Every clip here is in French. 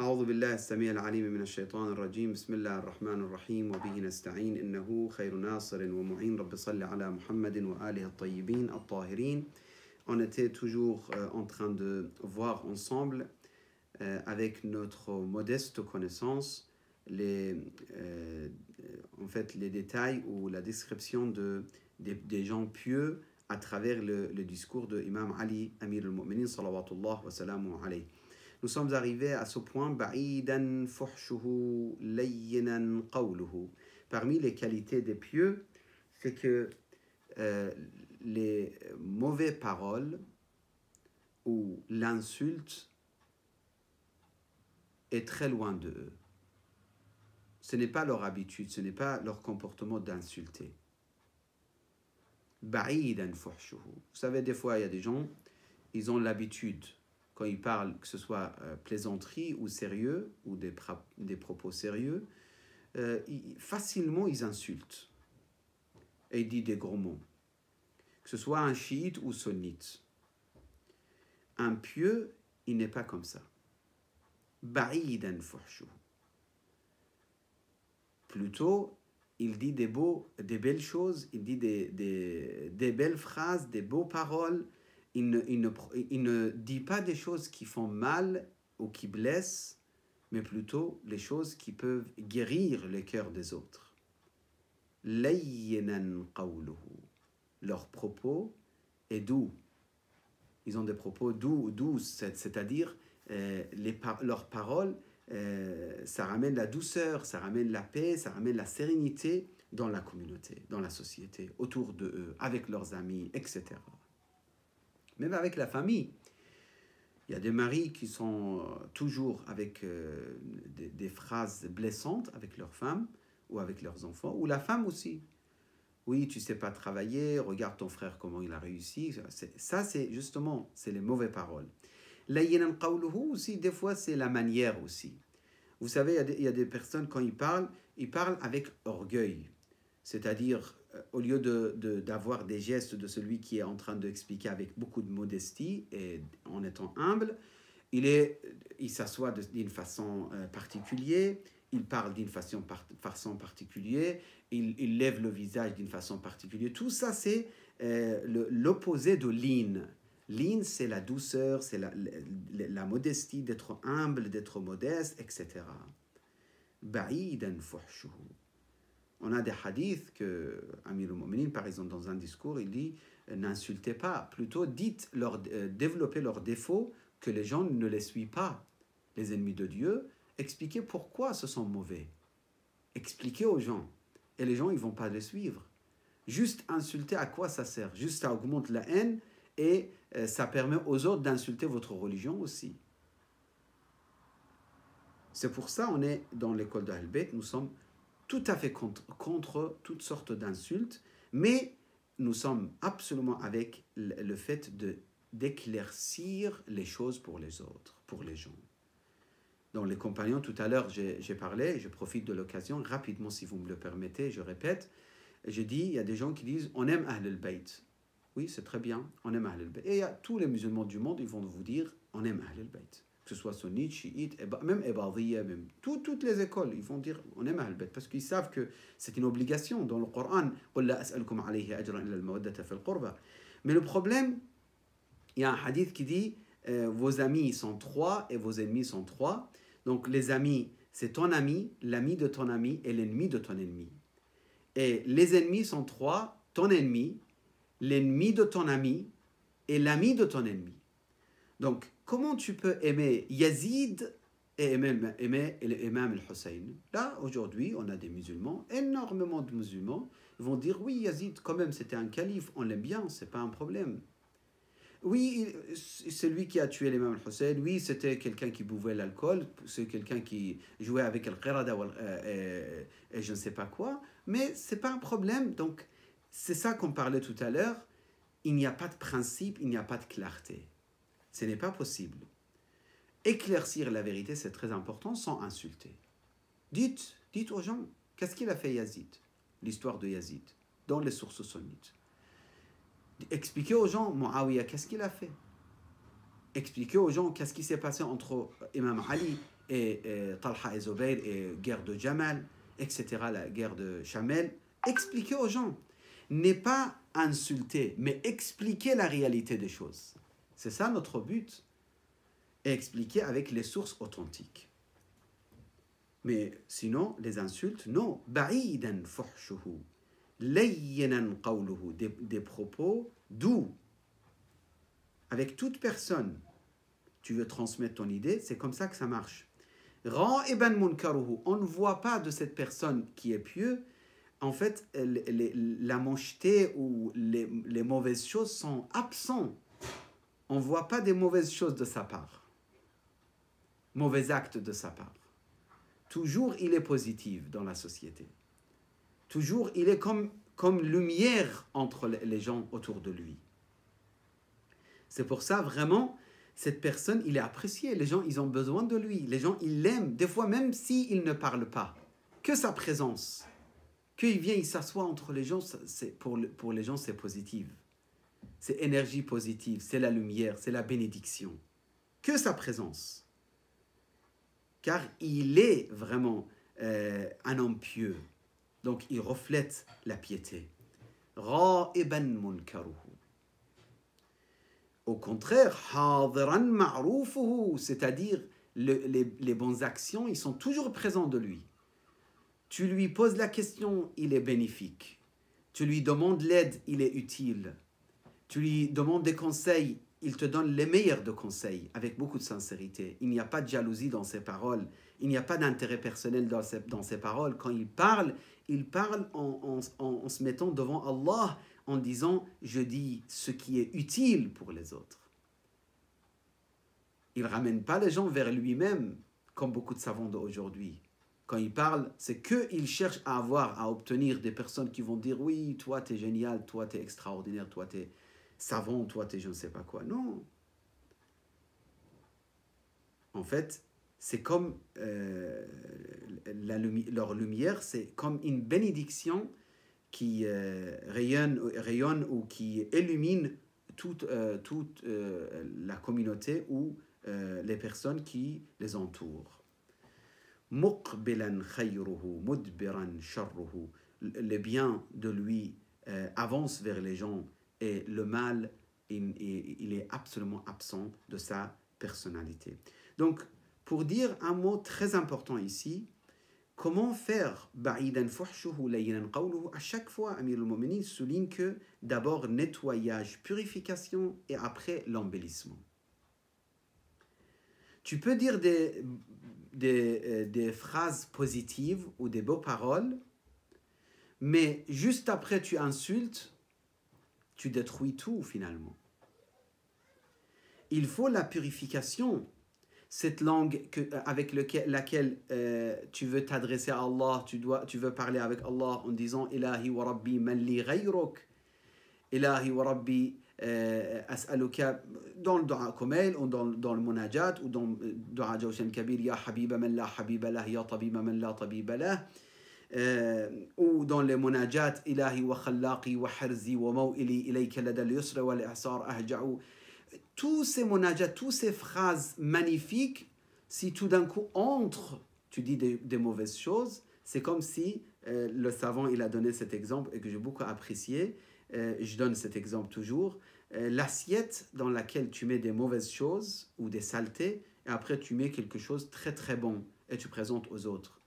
أعوذ بالله السميع العليم من الشيطان الرجيم بسم الله الرحمن الرحيم وبه نستعين إنه خير ناصر ومعين رب صل على محمد وآله الطيبين الطاهرين. On était toujours en train de voir ensemble avec notre modeste connaissance en fait, les détails ou la description des gens pieux à travers le discours de Imam Ali, Amir al-Mu'minin, salawatullah wa salamu alayhi. Nous sommes arrivés à ce point, ba'idan fuhshuhu layyinan qawluhu. Parmi les qualités des pieux, c'est que les mauvaises paroles ou l'insulte est très loin d'eux. Ce n'est pas leur habitude, ce n'est pas leur comportement d'insulter. Ba'idan fuhshuhu. Vous savez, des fois, il y a des gens, ils ont l'habitude, quand ils parlent, que ce soit plaisanterie ou sérieux, ou des propos sérieux, facilement ils insultent. Et ils disent des gros mots. Que ce soit un chiite ou sunnite. Un pieux, il n'est pas comme ça. Ba'idan fuhshuhu. Plutôt, il dit des belles choses, il dit des belles phrases, des beaux paroles. Il ne dit pas des choses qui font mal ou qui blessent, mais plutôt les choses qui peuvent guérir le cœur des autres. Layyinan qawluhu. Leur propos est doux. Ils ont des propos doux, c'est-à-dire leurs paroles, ça ramène la douceur, ça ramène la paix, ça ramène la sérénité dans la communauté, dans la société, autour d'eux, avec leurs amis, etc. Même avec la famille. Il y a des maris qui sont toujours avec des phrases blessantes avec leurs femmes ou avec leurs enfants, ou la femme aussi. Oui, tu ne sais pas travailler, regarde ton frère comment il a réussi. Ça, c'est justement, c'est les mauvaises paroles. Layyinan qawluhu aussi, des fois, c'est la manière aussi. Vous savez, il y a des personnes, quand ils parlent avec orgueil. C'est-à-dire, au lieu d'avoir des gestes de celui qui est en train d'expliquer avec beaucoup de modestie et en étant humble, il s'assoit d'une façon particulière, il parle d'une façon particulière, il lève le visage d'une façon particulière. Tout ça, c'est l'opposé de lean. Lean, c'est la douceur, c'est la modestie, d'être humble, d'être modeste, etc. Ba'idan fuhshuhu. On a des hadiths que Amir al-Mu'minin, par exemple, dans un discours, il dit n'insultez pas, plutôt développez leurs défauts, que les gens ne les suivent pas. Les ennemis de Dieu, expliquez pourquoi ce sont mauvais. Expliquez aux gens. Et les gens, ils ne vont pas les suivre. Juste insulter, à quoi ça sert? Juste ça augmente la haine et ça permet aux autres d'insulter votre religion aussi. C'est pour ça on est dans l'école d'Ahl-Bayt, nous sommes tout à fait contre toutes sortes d'insultes, mais nous sommes absolument avec le fait d'éclaircir les choses pour les autres, pour les gens. Dans les compagnons, tout à l'heure, j'ai parlé, je profite de l'occasion, rapidement si vous me le permettez, je répète, j'ai dit, il y a des gens qui disent, on aime Ahl al-Bayt. Oui, c'est très bien, on aime Ahl al-Bayt. Et il y a tous les musulmans du monde, ils vont vous dire, on aime Ahl al-Bayt. Que ce soit sunnite, chiite, même Ibadiyya, même toutes les écoles, ils vont dire on aime Ahl al-Bayt parce qu'ils savent que c'est une obligation dans le Coran. Mais le problème, il y a un hadith qui dit vos amis sont trois et vos ennemis sont trois. Donc les amis, c'est ton ami, l'ami de ton ami et l'ennemi de ton ennemi. Et les ennemis sont trois, ton ennemi, l'ennemi de ton ami et l'ami de ton ennemi. Donc, comment tu peux aimer Yazid et aimer l'imam al-Hussein? Là, aujourd'hui, on a des musulmans, énormément de musulmans, ils vont dire, oui, Yazid, quand même, c'était un calife, on l'aime bien, c'est pas un problème. Oui, c'est lui qui a tué l'imam al-Hussein, oui, c'était quelqu'un qui buvait l'alcool, c'est quelqu'un qui jouait avec al-qirada et je ne sais pas quoi, mais c'est pas un problème. Donc, c'est ça qu'on parlait tout à l'heure, il n'y a pas de principe, il n'y a pas de clarté. Ce n'est pas possible. Éclaircir la vérité, c'est très important, sans insulter. Dites aux gens, qu'est-ce qu'il a fait Yazid? L'histoire de Yazid, dans les sources sunnites. Expliquez aux gens, Muawiyah, qu'est-ce qu'il a fait? Expliquez aux gens, qu'est-ce qui s'est passé entre Imam Ali et Talha et Zubayr et guerre de Jamal, etc., la guerre de Chamel. Expliquez aux gens. N'est pas insulter, mais expliquer la réalité des choses. C'est ça notre but. Et expliquer avec les sources authentiques. Mais sinon, les insultes, non. Ba'idan fuhshuhu, layyinan qawluhu, des propos doux. Avec toute personne, tu veux transmettre ton idée, c'est comme ça que ça marche. Ra'iban munkaruhu, on ne voit pas de cette personne qui est pieux. En fait, la mocheté ou les mauvaises choses sont absents. On ne voit pas des mauvaises choses de sa part. Mauvais actes de sa part. Toujours, il est positif dans la société. Toujours, il est comme lumière entre les gens autour de lui. C'est pour ça, vraiment, cette personne, il est apprécié. Les gens, ils ont besoin de lui. Les gens, ils l'aiment. Des fois, même s'il ne parle pas. Que sa présence. Qu'il vient, il s'assoit entre les gens, pour les gens, c'est positif. C'est énergie positive, c'est la lumière, c'est la bénédiction. Que sa présence. Car il est vraiment un homme pieux. Donc, il reflète la piété. Ra'iban munkaruhu. Au contraire, hadiran ma'roufuhu, c'est-à-dire les bonnes actions, ils sont toujours présents de lui. Tu lui poses la question, il est bénéfique. Tu lui demandes l'aide, il est utile. Tu lui demandes des conseils, il te donne les meilleurs de conseils, avec beaucoup de sincérité. Il n'y a pas de jalousie dans ses paroles, il n'y a pas d'intérêt personnel dans ses paroles. Quand il parle en se mettant devant Allah, en disant « je dis ce qui est utile pour les autres ». Il ne ramène pas les gens vers lui-même, comme beaucoup de savants d'aujourd'hui. Quand il parle, c'est qu'il cherche à obtenir des personnes qui vont dire « oui, toi, tu es génial, toi, tu es extraordinaire, toi, tu es savant, toi, tu es je ne sais pas quoi ». Non. En fait, c'est comme leur lumière, c'est comme une bénédiction qui rayonne ou qui illumine toute la communauté ou les personnes qui les entourent. Muqbilan khayruhu, mudbiran sharruhu. Le bien de lui avance vers les gens et le mal, il est absolument absent de sa personnalité. Donc, pour dire un mot très important ici, comment faire ba'idan fuhshuhu layyinan qawluhu? À chaque fois, Amir al-Mu'minin souligne que d'abord nettoyage, purification et après l'embellissement. Tu peux dire des phrases positives ou des beaux paroles, mais juste après tu insultes, tu détruis tout finalement. Il faut la purification. Cette langue avec laquelle tu veux t'adresser à Allah, tu veux parler avec Allah en disant Ilahi wa Rabbi man li ghayruk, Ilahi wa Rabbi as'aluka, dans le dua kumail ou dans le munajat ou dans le dua Jawshan Kabir, Ya Habiba man la habiba lah, Ya Tabiba man la tabiba lah, ou dans les munajat Ilahi wa khallaqi wa harzi wa maw'ili ilayka lada al-yusra wa al-i'sar ahja'u. Tous ces munajats, toutes ces phrases magnifiques, si tout d'un coup tu dis des mauvaises choses, c'est comme si le savant il a donné cet exemple et que j'ai beaucoup apprécié. Je donne cet exemple toujours. L'assiette dans laquelle tu mets des mauvaises choses ou des saletés, et après tu mets quelque chose de très très bon et tu présentes aux autres.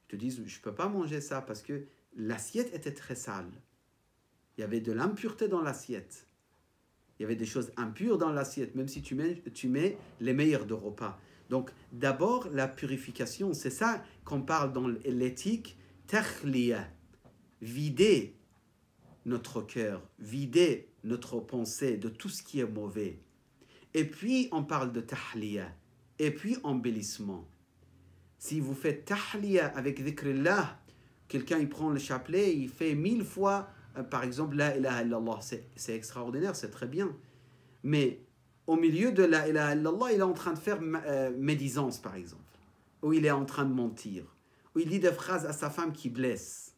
Ils te disent, je ne peux pas manger ça parce que l'assiette était très sale. Il y avait de l'impureté dans l'assiette. Il y avait des choses impures dans l'assiette, même si tu mets les meilleurs de repas. Donc, d'abord, la purification, c'est ça qu'on parle dans l'éthique, takhliya, vider notre cœur, vider notre pensée de tout ce qui est mauvais. Et puis, on parle de tahliya, et puis embellissement. Si vous faites tahliya avec dhikrillah, quelqu'un il prend le chapelet, il fait 1000 fois, par exemple, la ilaha illallah, c'est extraordinaire, c'est très bien. Mais au milieu de la ilaha illallah, il est en train de faire médisance, par exemple. Ou il est en train de mentir. Ou il dit des phrases à sa femme qui blessent.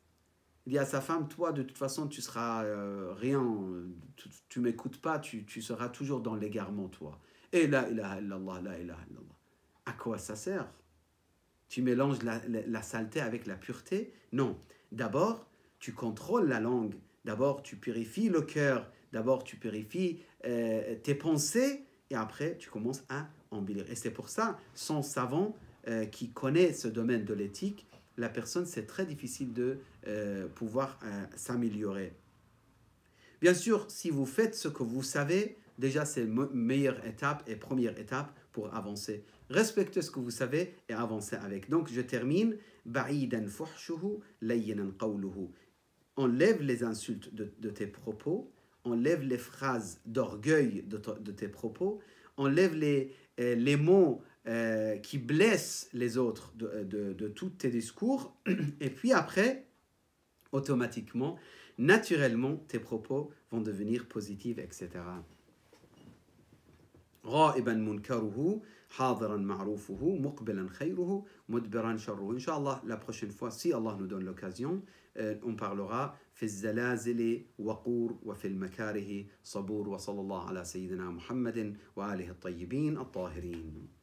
Il dit à sa femme, toi, de toute façon, tu seras rien, tu m'écoutes pas, tu seras toujours dans l'égarement, toi. Et la ilaha illallah, la ilaha illallah. À quoi ça sert? tu mélanges la saleté avec la pureté. Non. D'abord, tu contrôles la langue. D'abord, tu purifies le cœur. D'abord, tu purifies tes pensées. Et après, tu commences à embellir. Et c'est pour ça, sans savant qui connaît ce domaine de l'éthique, la personne, c'est très difficile de pouvoir s'améliorer. Bien sûr, si vous faites ce que vous savez, déjà c'est la meilleure étape et première étape pour avancer. Respectez ce que vous savez et avancez avec. Donc je termine. Ba'idan fuhshuhu, layyinan qawluhu. Enlève les insultes de tes propos, enlève les phrases d'orgueil de tes propos, enlève les mots qui blessent les autres de tous tes discours, et puis après, automatiquement, naturellement, tes propos vont devenir positifs, etc. غائبا منكره حاضرا معروفه مقبلا خيره مدبرا شره. Inch'Allah, la prochaine fois, si Allah nous donne l'occasion, on parlera في الزلازل وقور وفي المكاره صبور وصلى الله على سيدنا محمد وآله الطيبين الطاهرين.